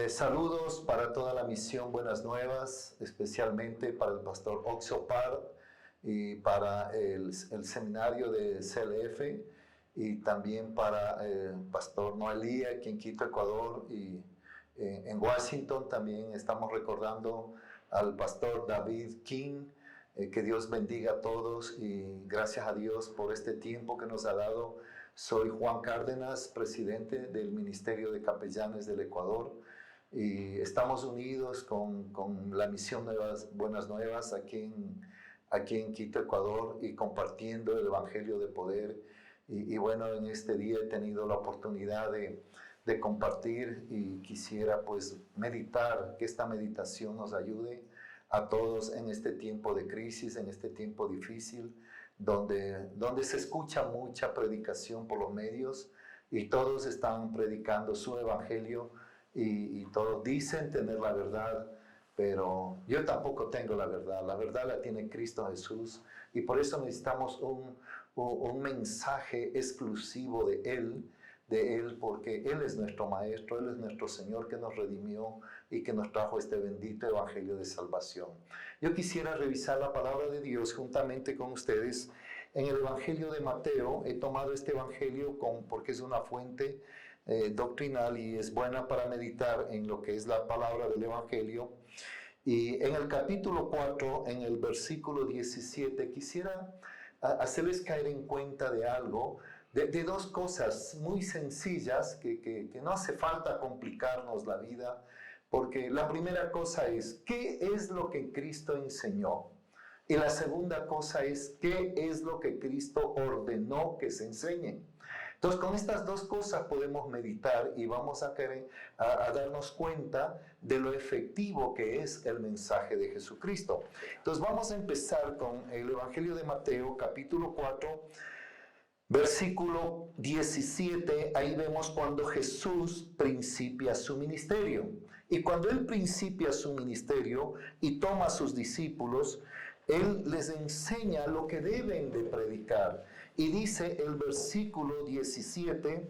Saludos para toda la misión Buenas Nuevas, especialmente para el pastor Oxopar y para el seminario de CLF y también para el pastor Noelía aquí en Quito, Ecuador, y en Washington también estamos recordando al pastor David King. Que Dios bendiga a todos y gracias a Dios por este tiempo que nos ha dado. Soy Juan Cárdenas, presidente del Ministerio de Capellanes del Ecuador, y estamos unidos con la misión Buenas Nuevas aquí en Quito, Ecuador, y compartiendo el Evangelio de Poder. Y bueno, en este día he tenido la oportunidad de compartir y quisiera pues meditar, que esta meditación nos ayude a todos en este tiempo de crisis, en este tiempo difícil, donde se escucha mucha predicación por los medios y todos están predicando su evangelio y todos dicen tener la verdad, pero yo tampoco tengo la verdad la tiene Cristo Jesús, y por eso necesitamos un mensaje exclusivo de Él, porque Él es nuestro Maestro, Él es nuestro Señor que nos redimió y que nos trajo este bendito Evangelio de salvación. Yo quisiera revisar la palabra de Dios juntamente con ustedes en el Evangelio de Mateo. He tomado este Evangelio porque es una fuente doctrinal y es buena para meditar en lo que es la palabra del Evangelio. Y en el capítulo 4, en el versículo 17, quisiera hacerles caer en cuenta de algo, de dos cosas muy sencillas que no hace falta complicarnos la vida, porque la primera cosa es, ¿qué es lo que Cristo enseñó? Y la segunda cosa es, ¿qué es lo que Cristo ordenó que se enseñe? Entonces, con estas dos cosas podemos meditar y vamos a darnos cuenta de lo efectivo que es el mensaje de Jesucristo. Entonces, vamos a empezar con el Evangelio de Mateo, capítulo 4, versículo 17. Ahí vemos cuando Jesús principia su ministerio. Y cuando Él principia su ministerio y toma a sus discípulos, Él les enseña lo que deben de predicar. Y dice el versículo 17,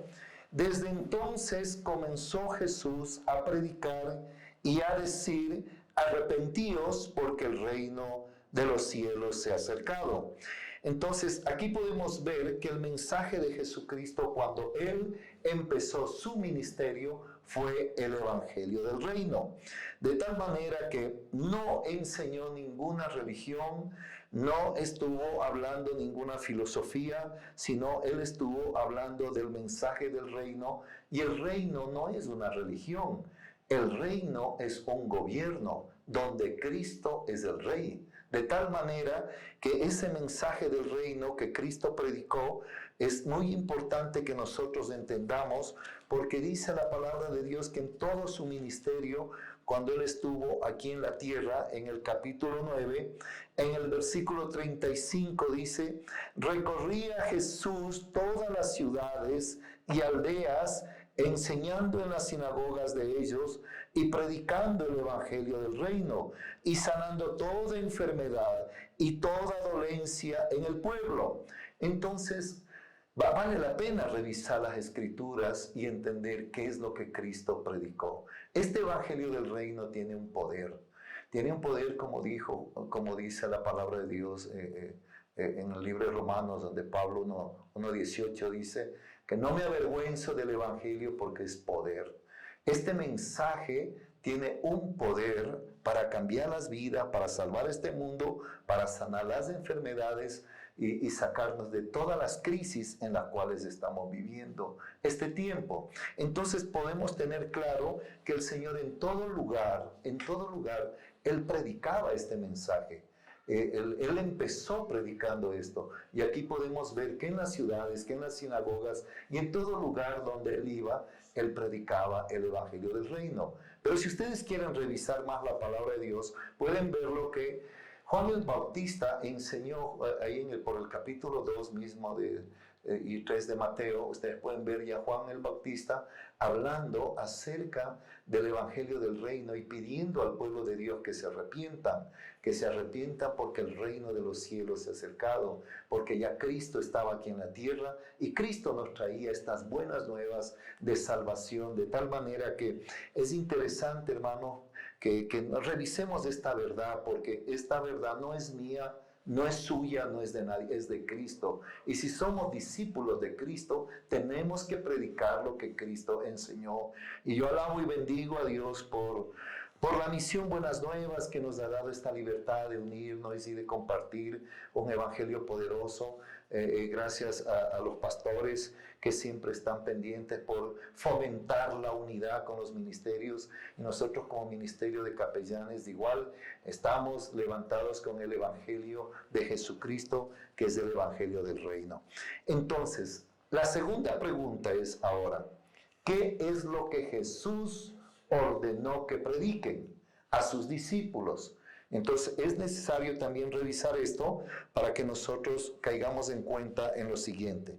desde entonces comenzó Jesús a predicar y a decir, arrepentíos porque el reino de los cielos se ha acercado. Entonces, aquí podemos ver que el mensaje de Jesucristo cuando Él empezó su ministerio fue el Evangelio del Reino. De tal manera que no enseñó ninguna religión, no estuvo hablando ninguna filosofía, sino Él estuvo hablando del mensaje del reino. Y el reino no es una religión, el reino es un gobierno donde Cristo es el Rey. De tal manera que ese mensaje del reino que Cristo predicó es muy importante que nosotros entendamos, porque dice la palabra de Dios que en todo su ministerio, cuando Él estuvo aquí en la tierra, en el capítulo 9, en el versículo 35 dice, recorría Jesús todas las ciudades y aldeas, enseñando en las sinagogas de ellos y predicando el evangelio del reino y sanando toda enfermedad y toda dolencia en el pueblo. Entonces, vale la pena revisar las escrituras y entender qué es lo que Cristo predicó. Este evangelio del reino tiene un poder como dice la palabra de Dios en el libro de Romanos, donde Pablo 1:18 dice que no me avergüenzo del evangelio porque es poder. Este mensaje tiene un poder para cambiar las vidas, para salvar este mundo, para sanar las enfermedades y sacarnos de todas las crisis en las cuales estamos viviendo este tiempo. Entonces podemos tener claro que el Señor en todo lugar, Él predicaba este mensaje. Él empezó predicando esto, y aquí podemos ver que en las ciudades, que en las sinagogas y en todo lugar donde Él iba, Él predicaba el evangelio del reino. Pero si ustedes quieren revisar más la palabra de Dios, pueden ver lo que Juan el Bautista enseñó ahí por el capítulo 2 mismo y 3 de Mateo, ustedes pueden ver ya Juan el Bautista hablando acerca del Evangelio del Reino y pidiendo al pueblo de Dios que se arrepientan porque el reino de los cielos se ha acercado, porque ya Cristo estaba aquí en la tierra y Cristo nos traía estas buenas nuevas de salvación, de tal manera que es interesante, hermano, que revisemos esta verdad, porque esta verdad no es mía, no es suya, no es de nadie, es de Cristo. Y si somos discípulos de Cristo, tenemos que predicar lo que Cristo enseñó. Y yo alabo y bendigo a Dios por la misión Buenas Nuevas que nos ha dado esta libertad de unirnos y de compartir un evangelio poderoso. Gracias a los pastores que siempre están pendientes por fomentar la unidad con los ministerios. Y nosotros como ministerio de capellanes de igual estamos levantados con el evangelio de Jesucristo, que es el evangelio del reino. Entonces, la segunda pregunta es ahora, ¿qué es lo que Jesús ordenó que prediquen a sus discípulos? Entonces es necesario también revisar esto para que nosotros caigamos en cuenta en lo siguiente.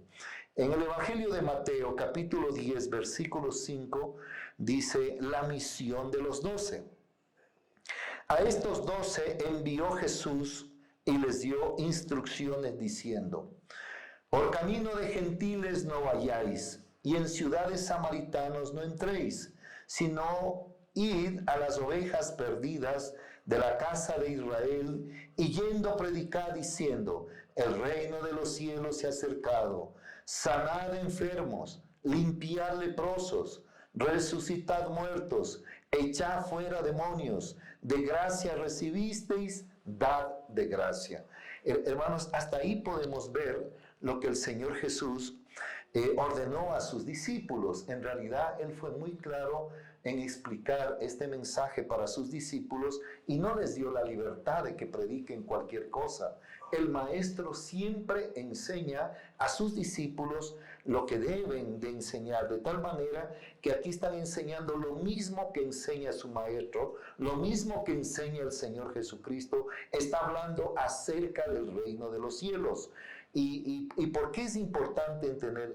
En el Evangelio de Mateo, capítulo 10, versículo 5, dice la misión de los 12. A estos 12 envió Jesús y les dio instrucciones diciendo: por camino de gentiles no vayáis, y en ciudades samaritanos no entréis, sino id a las ovejas perdidas de la casa de Israel, y yendo predicad diciendo: el reino de los cielos se ha acercado, sanad enfermos, limpiad leprosos, resucitad muertos, echad fuera demonios, de gracia recibisteis, dad de gracia. Hermanos, hasta ahí podemos ver lo que el Señor Jesús ordenó a sus discípulos. En realidad, Él fue muy claro en explicar este mensaje para sus discípulos y no les dio la libertad de que prediquen cualquier cosa. El maestro siempre enseña a sus discípulos lo que deben de enseñar, de tal manera que aquí están enseñando lo mismo que enseña su maestro, lo mismo que enseña el Señor Jesucristo. Está hablando acerca del reino de los cielos. ¿Y por qué es importante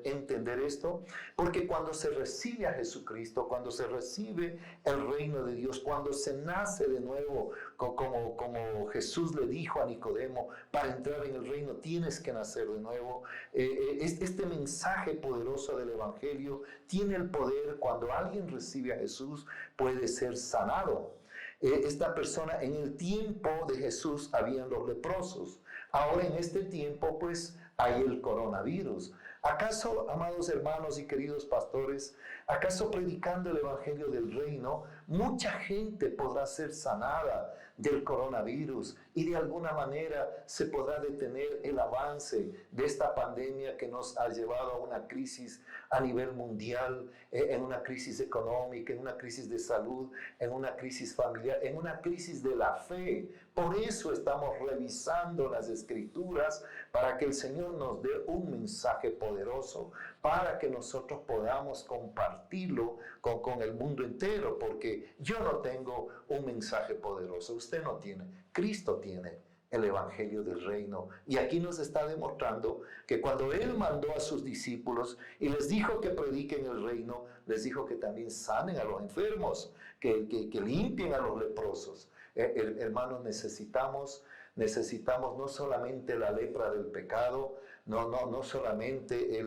entender esto? Porque cuando se recibe a Jesucristo, cuando se recibe el reino de Dios, cuando se nace de nuevo, como Jesús le dijo a Nicodemo, para entrar en el reino tienes que nacer de nuevo. Este mensaje poderoso del Evangelio tiene el poder. Cuando alguien recibe a Jesús, puede ser sanado. Esta persona, en el tiempo de Jesús habían los leprosos. Ahora en este tiempo pues hay el coronavirus. ¿Acaso, amados hermanos y queridos pastores, acaso predicando el evangelio del reino, mucha gente podrá ser sanada del coronavirus y de alguna manera se podrá detener el avance de esta pandemia que nos ha llevado a una crisis a nivel mundial, en una crisis económica, en una crisis de salud, en una crisis familiar, en una crisis de la fe? Por eso estamos revisando las Escrituras, para que el Señor nos dé un mensaje poderoso, para que nosotros podamos compartirlo con el mundo entero, porque yo no tengo un mensaje poderoso, usted no tiene, Cristo tiene el evangelio del reino. Y aquí nos está demostrando que cuando Él mandó a sus discípulos y les dijo que prediquen el reino, les dijo que también sanen a los enfermos, que limpien a los leprosos. Hermanos, necesitamos no solamente la lepra del pecado, no solamente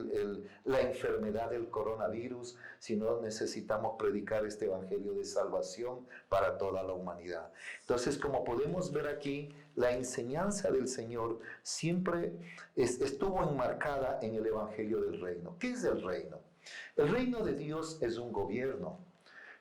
la enfermedad del coronavirus, sino necesitamos predicar este evangelio de salvación para toda la humanidad. Entonces, como podemos ver aquí, la enseñanza del Señor siempre estuvo enmarcada en el evangelio del reino. ¿Qué es el reino? El reino de Dios es un gobierno.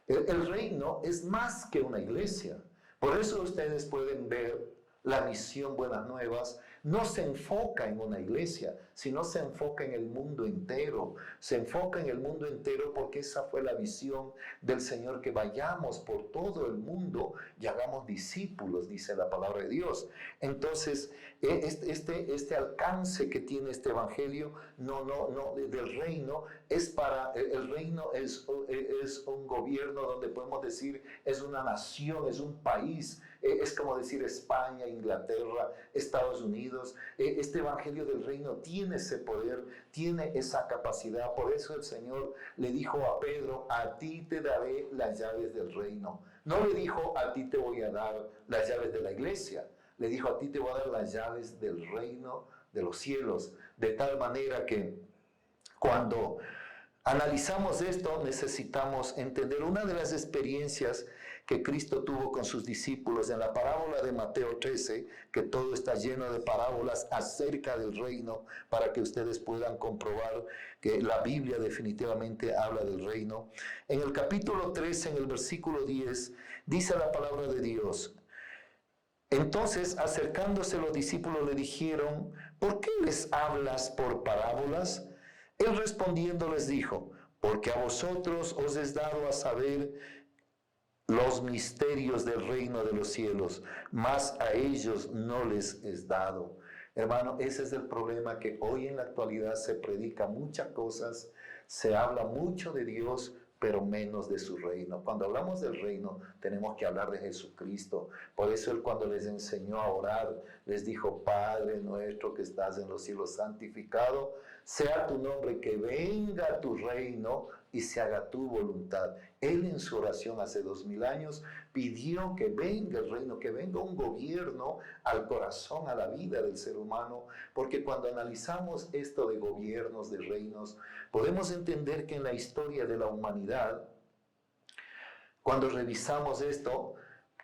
El reino es más que una iglesia. Por eso ustedes pueden ver la misión Buenas Nuevas no se enfoca en una iglesia, sino se enfoca en el mundo entero. Se enfoca en el mundo entero porque esa fue la visión del Señor, que vayamos por todo el mundo y hagamos discípulos, dice la palabra de Dios. Entonces, este alcance que tiene este evangelio del reino es para, el reino es un gobierno donde podemos decir es una nación, es un país, es como decir España, Inglaterra, Estados Unidos. Este evangelio del reino tiene ese poder, tiene esa capacidad. Por eso el Señor le dijo a Pedro, a ti te daré las llaves del reino. No le dijo, a ti te voy a dar las llaves de la iglesia. Le dijo, a ti te voy a dar las llaves del reino de los cielos. De tal manera que cuando analizamos esto, necesitamos entender una de las experiencias que Cristo tuvo con sus discípulos en la parábola de Mateo 13, que todo está lleno de parábolas acerca del reino, para que ustedes puedan comprobar que la Biblia definitivamente habla del reino. En el capítulo 13, en el versículo 10, dice la palabra de Dios: entonces, acercándose los discípulos le dijeron, ¿por qué les hablas por parábolas? Él respondiendo les dijo, porque a vosotros os es dado a saber los misterios del reino de los cielos, mas a ellos no les es dado. Hermano, ese es el problema, que hoy en la actualidad se predica muchas cosas, se habla mucho de Dios, pero menos de su reino. Cuando hablamos del reino, tenemos que hablar de Jesucristo. Por eso Él, cuando les enseñó a orar, les dijo, Padre nuestro que estás en los cielos, santificado sea tu nombre, que venga tu reino y se haga tu voluntad. Él en su oración hace 2000 años pidió que venga el reino, que venga un gobierno al corazón, a la vida del ser humano, porque cuando analizamos esto de gobiernos, de reinos, podemos entender que en la historia de la humanidad, cuando revisamos esto,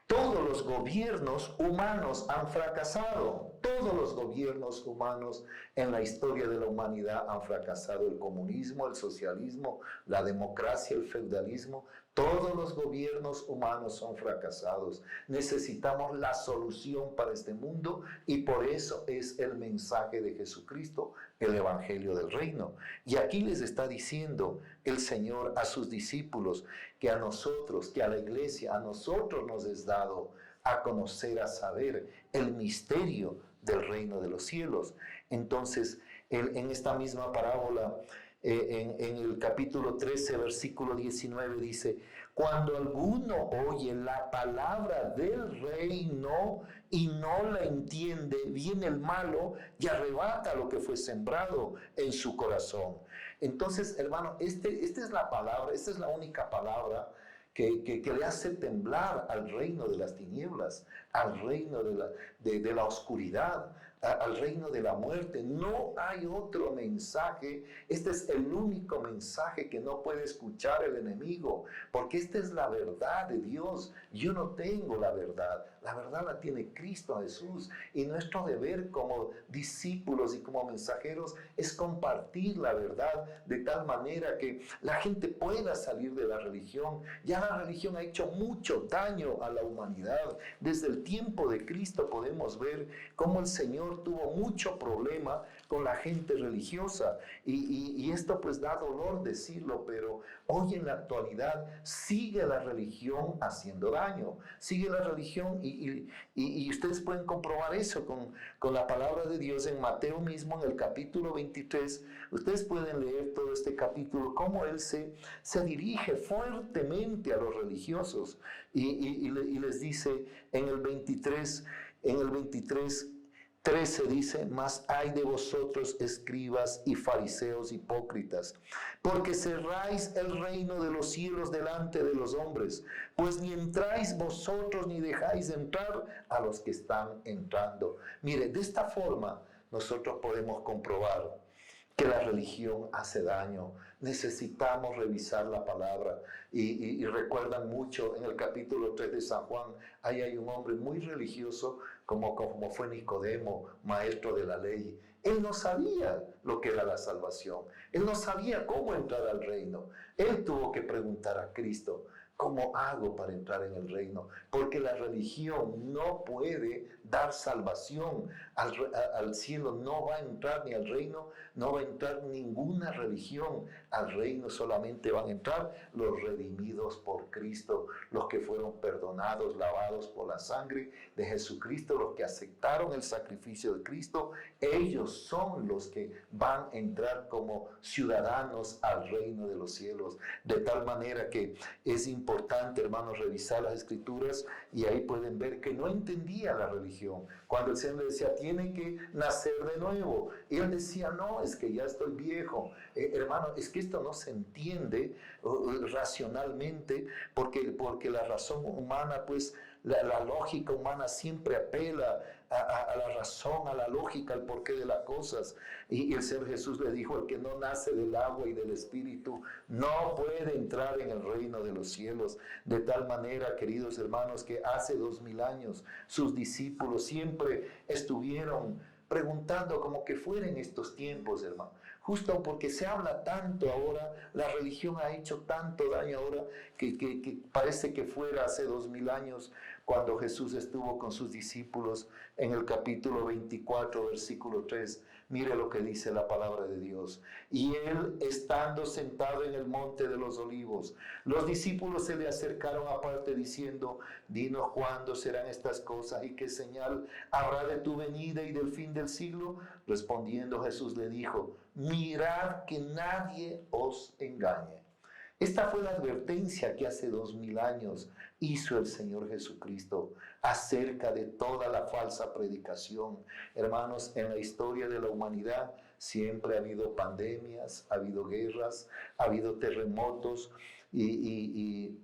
todos los gobiernos humanos han fracasado. Todos los gobiernos humanos en la historia de la humanidad han fracasado. El comunismo, el socialismo, la democracia, el feudalismo. Todos los gobiernos humanos son fracasados. Necesitamos la solución para este mundo, y por eso es el mensaje de Jesucristo, el evangelio del reino. Y aquí les está diciendo el Señor a sus discípulos que a nosotros, que a la iglesia, a nosotros nos es dado a conocer, a saber el misterio del reino de los cielos. Entonces, en esta misma parábola, en el capítulo 13, versículo 19 dice, cuando alguno oye la palabra del reino y no la entiende, viene el malo y arrebata lo que fue sembrado en su corazón. Entonces, hermano, esta es la palabra, esta es la única palabra que le hace temblar al reino de las tinieblas, al reino de la oscuridad, al reino de la muerte. No hay otro mensaje. Este es el único mensaje que no puede escuchar el enemigo, porque esta es la verdad de Dios. Yo no tengo la verdad la tiene Cristo Jesús, y nuestro deber como discípulos y como mensajeros es compartir la verdad de tal manera que la gente pueda salir de la religión. Ya la religión ha hecho mucho daño a la humanidad. Desde el tiempo de Cristo podemos ver cómo el Señor tuvo mucho problema con la gente religiosa, y esto pues da dolor decirlo, pero hoy en la actualidad sigue la religión haciendo daño, sigue la religión, y ustedes pueden comprobar eso con la palabra de Dios en Mateo mismo, en el capítulo 23. Ustedes pueden leer todo este capítulo, cómo Él se dirige fuertemente a los religiosos, y les dice en el 23, 13 dice, mas ay de vosotros, escribas y fariseos hipócritas, porque cerráis el reino de los cielos delante de los hombres, pues ni entráis vosotros ni dejáis entrar a los que están entrando. Mire, de esta forma nosotros podemos comprobar que la religión hace daño. Necesitamos revisar la palabra. Y recuerdan mucho en el capítulo 3 de San Juan, ahí hay un hombre muy religioso, como fue Nicodemo, maestro de la ley. Él no sabía lo que era la salvación. Él no sabía cómo entrar al reino. Él tuvo que preguntar a Cristo, ¿cómo hago para entrar en el reino? Porque la religión no puede dar salvación al cielo. No va a entrar ni al reino, no va a entrar ninguna religión. Al reino solamente van a entrar los redimidos por Cristo, los que fueron perdonados, lavados por la sangre de Jesucristo, los que aceptaron el sacrificio de Cristo. Ellos son los que van a entrar como ciudadanos al reino de los cielos. De tal manera que es importante importante, hermanos, revisar las Escrituras y ahí pueden ver que no entendía la religión. Cuando el Señor le decía, tiene que nacer de nuevo. Y él decía, no, es que ya estoy viejo. Hermano, es que esto no se entiende racionalmente porque la razón humana, pues, la lógica humana siempre apela a la razón, a la lógica, al porqué de las cosas. Y el Señor Jesús le dijo, el que no nace del agua y del Espíritu no puede entrar en el reino de los cielos. De tal manera, queridos hermanos, que hace 2000 años sus discípulos siempre estuvieron preguntando como que fueran estos tiempos, hermano. Justo porque se habla tanto ahora, la religión ha hecho tanto daño ahora, que parece que fuera hace 2000 años, cuando Jesús estuvo con sus discípulos en el capítulo 24, versículo 3. Mire lo que dice la palabra de Dios. Y él, estando sentado en el monte de los olivos, los discípulos se le acercaron aparte diciendo, dinos cuándo serán estas cosas y qué señal habrá de tu venida y del fin del siglo. Respondiendo Jesús le dijo, mirad que nadie os engañe. Esta fue la advertencia que hace 2000 años hizo el Señor Jesucristo acerca de toda la falsa predicación. Hermanos, en la historia de la humanidad siempre ha habido pandemias, ha habido guerras, ha habido terremotos y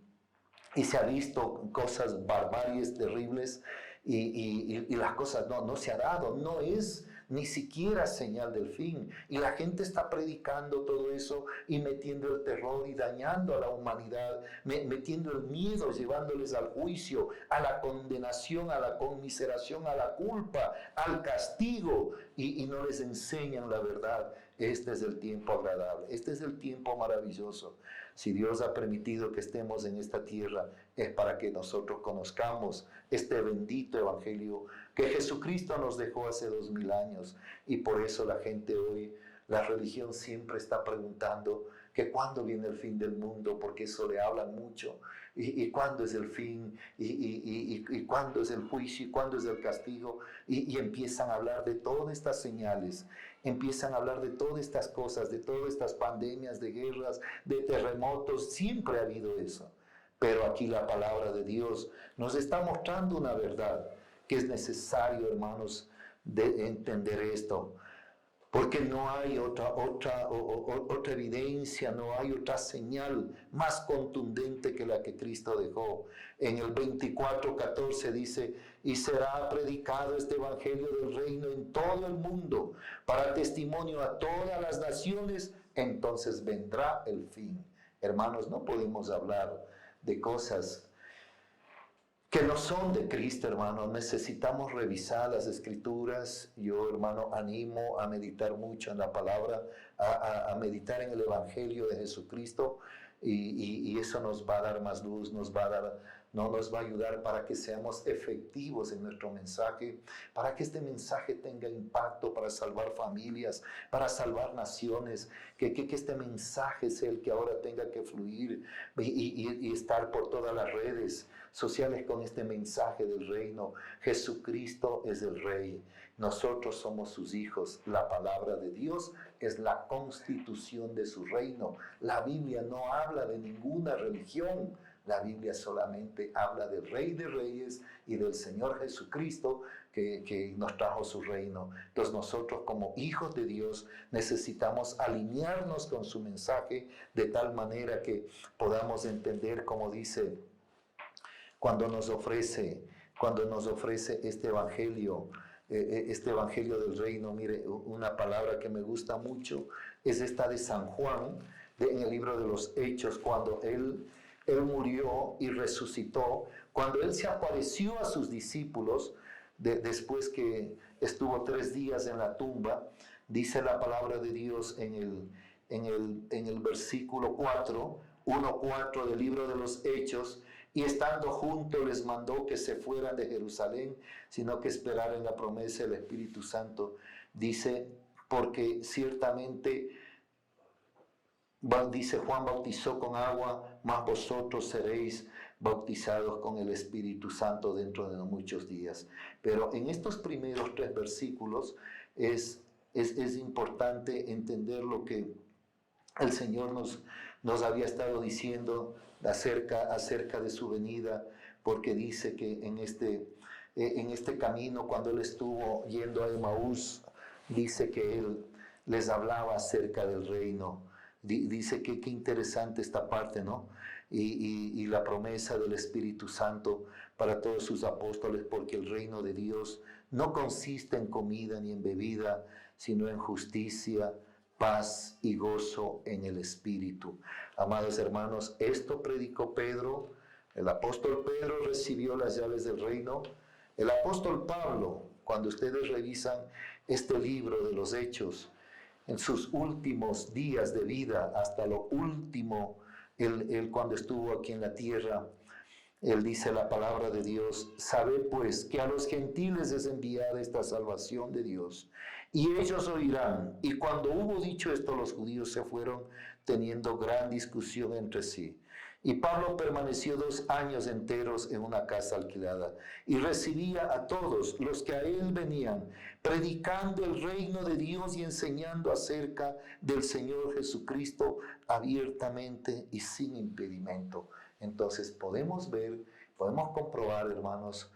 se ha visto cosas barbaries, terribles, y las cosas no se ha dado, no es ni siquiera señal del fin. Y la gente está predicando todo eso y metiendo el terror y dañando a la humanidad, metiendo el miedo, llevándoles al juicio, a la condenación, a la conmiseración, a la culpa, al castigo, y no les enseñan la verdad. Este es el tiempo agradable, este es el tiempo maravilloso. Si Dios ha permitido que estemos en esta tierra, es para que nosotros conozcamos este bendito evangelio que Jesucristo nos dejó hace 2000 años. Y por eso la gente hoy, la religión siempre está preguntando que cuándo viene el fin del mundo, porque eso le hablan mucho. Y cuándo es el fin, y cuándo es el juicio, y cuándo es el castigo. Y empiezan a hablar de todas estas señales, empiezan a hablar de todas estas cosas, de todas estas pandemias, de guerras, de terremotos. Siempre ha habido eso. Pero aquí la palabra de Dios nos está mostrando una verdad que es necesario, hermanos, de entender esto. Porque no hay otra evidencia, no hay otra señal más contundente que la que Cristo dejó. En el 24:14 dice, y será predicado este evangelio del reino en todo el mundo, para testimonio a todas las naciones, entonces vendrá el fin. Hermanos, no podemos hablar de cosas que no son de Cristo, hermano. Necesitamos revisar las Escrituras. Yo, hermano, animo a meditar mucho en la palabra, a meditar en el Evangelio de Jesucristo, y eso nos va a dar más luz, nos va a ayudar para que seamos efectivos en nuestro mensaje, para que este mensaje tenga impacto para salvar familias, para salvar naciones, que este mensaje sea el que ahora tenga que fluir y estar por todas las redes sociales con este mensaje del reino. Jesucristo es el Rey, nosotros somos sus hijos. La palabra de Dios es la constitución de su reino. La Biblia no habla de ninguna religión, la Biblia solamente habla del Rey de Reyes y del Señor Jesucristo que nos trajo su reino. Entonces nosotros como hijos de Dios necesitamos alinearnos con su mensaje de tal manera que podamos entender, como dice, cuando nos ofrece este evangelio del reino. Mire, una palabra que me gusta mucho es esta de San Juan, en el libro de los Hechos, cuando él murió y resucitó, cuando él se apareció a sus discípulos, después que estuvo 3 días en la tumba. Dice la palabra de Dios en el versículo 1:4 del libro de los Hechos, y estando juntos les mandó que se fueran de Jerusalén, sino que esperaran la promesa del Espíritu Santo. Dice, porque ciertamente, dice, Juan bautizó con agua, mas vosotros seréis bautizados con el Espíritu Santo dentro de muchos días. Pero en estos primeros 3 versículos es importante entender lo que el Señor nos había estado diciendo acerca de su venida, porque dice que en este camino, cuando él estuvo yendo a Emaús, dice que él les hablaba acerca del reino. Dice que qué interesante esta parte, ¿no? Y la promesa del Espíritu Santo para todos sus apóstoles, porque el reino de Dios no consiste en comida ni en bebida, sino en justicia, paz y gozo en el Espíritu. Amados hermanos, esto predicó Pedro. El apóstol Pedro recibió las llaves del reino. El apóstol Pablo, cuando ustedes revisan este libro de los Hechos, en sus últimos días de vida, hasta lo último, él cuando estuvo aquí en la tierra, él dice la palabra de Dios: sabed pues que a los gentiles es enviada esta salvación de Dios, y ellos oirán. Y cuando hubo dicho esto, los judíos se fueron teniendo gran discusión entre sí. Y Pablo permaneció 2 años enteros en una casa alquilada y recibía a todos los que a él venían, predicando el reino de Dios y enseñando acerca del Señor Jesucristo abiertamente y sin impedimento. Entonces podemos comprobar, hermanos,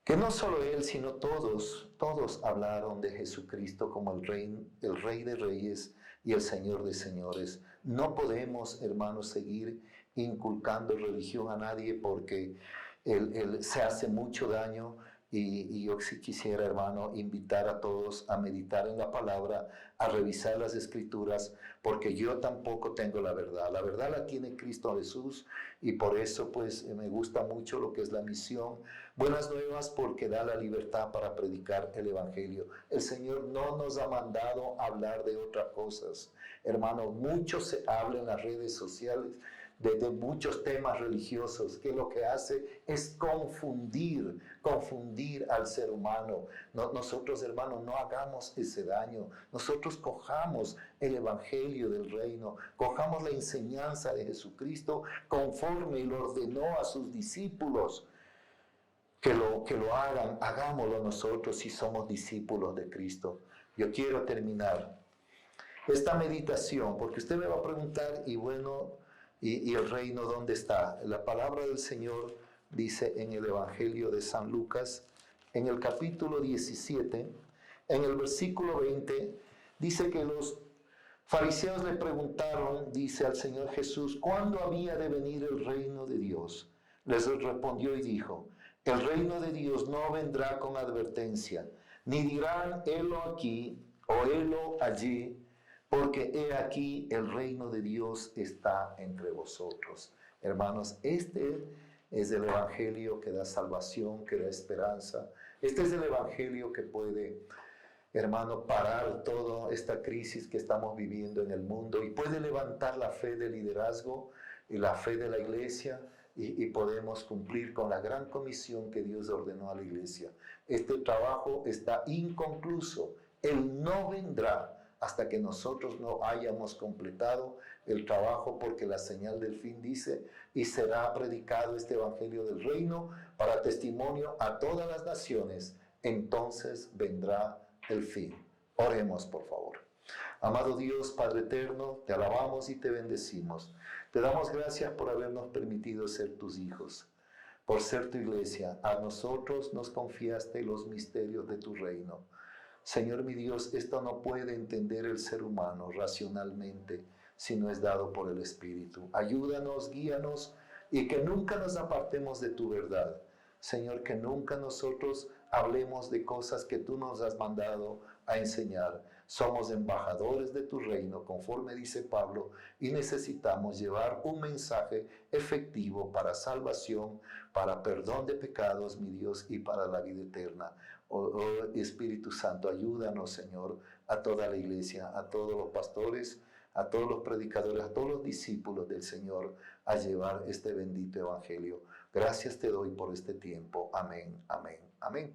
que no solo él, sino todos hablaron de Jesucristo como el Rey de Reyes y el Señor de Señores. No podemos, hermanos, seguir inculcando religión a nadie, porque él se hace mucho daño. Y yo sí quisiera, hermano, invitar a todos a meditar en la palabra, a revisar las Escrituras, porque yo tampoco tengo la verdad. La verdad la tiene Cristo Jesús, y por eso pues me gusta mucho lo que es la misión Buenas Nuevas, porque da la libertad para predicar el Evangelio. El Señor no nos ha mandado a hablar de otras cosas. Hermano, mucho se habla en las redes sociales de muchos temas religiosos, que lo que hace es confundir al ser humano. Nosotros, hermanos, no hagamos ese daño. Nosotros cojamos el Evangelio del reino, cojamos la enseñanza de Jesucristo conforme lo ordenó a sus discípulos. Que lo hagan, hagámoslo nosotros si somos discípulos de Cristo. Yo quiero terminar esta meditación, porque usted me va a preguntar, y bueno, ¿y el reino dónde está? La palabra del Señor dice en el Evangelio de San Lucas, en el capítulo 17, en el versículo 20, dice que los fariseos le preguntaron, dice al Señor Jesús, ¿cuándo había de venir el reino de Dios? Les respondió y dijo: el reino de Dios no vendrá con advertencia, ni dirán helo aquí o helo allí, porque he aquí el reino de Dios está entre vosotros. Hermanos, este es el Evangelio que da salvación, que da esperanza. Este es el Evangelio que puede, hermano, parar toda esta crisis que estamos viviendo en el mundo, y puede levantar la fe del liderazgo y la fe de la iglesia, y podemos cumplir con la gran comisión que Dios ordenó a la iglesia. Este trabajo está inconcluso. Él no vendrá hasta que nosotros no hayamos completado el trabajo, porque la señal del fin dice: y será predicado este evangelio del reino para testimonio a todas las naciones, entonces vendrá el fin. Oremos, por favor. Amado Dios, Padre eterno, te alabamos y te bendecimos. Te damos gracias por habernos permitido ser tus hijos, por ser tu iglesia. A nosotros nos confiaste los misterios de tu reino. Señor mi Dios, esto no puede entender el ser humano racionalmente, si no es dado por el Espíritu. Ayúdanos, guíanos, y que nunca nos apartemos de tu verdad. Señor, que nunca nosotros hablemos de cosas que tú nos has mandado a enseñar. Somos embajadores de tu reino, conforme dice Pablo, y necesitamos llevar un mensaje efectivo para salvación, para perdón de pecados, mi Dios, y para la vida eterna. Oh Espíritu Santo, ayúdanos, Señor, a toda la iglesia, a todos los pastores, a todos los predicadores, a todos los discípulos del Señor, a llevar este bendito evangelio. Gracias te doy por este tiempo. Amén, amén, amén.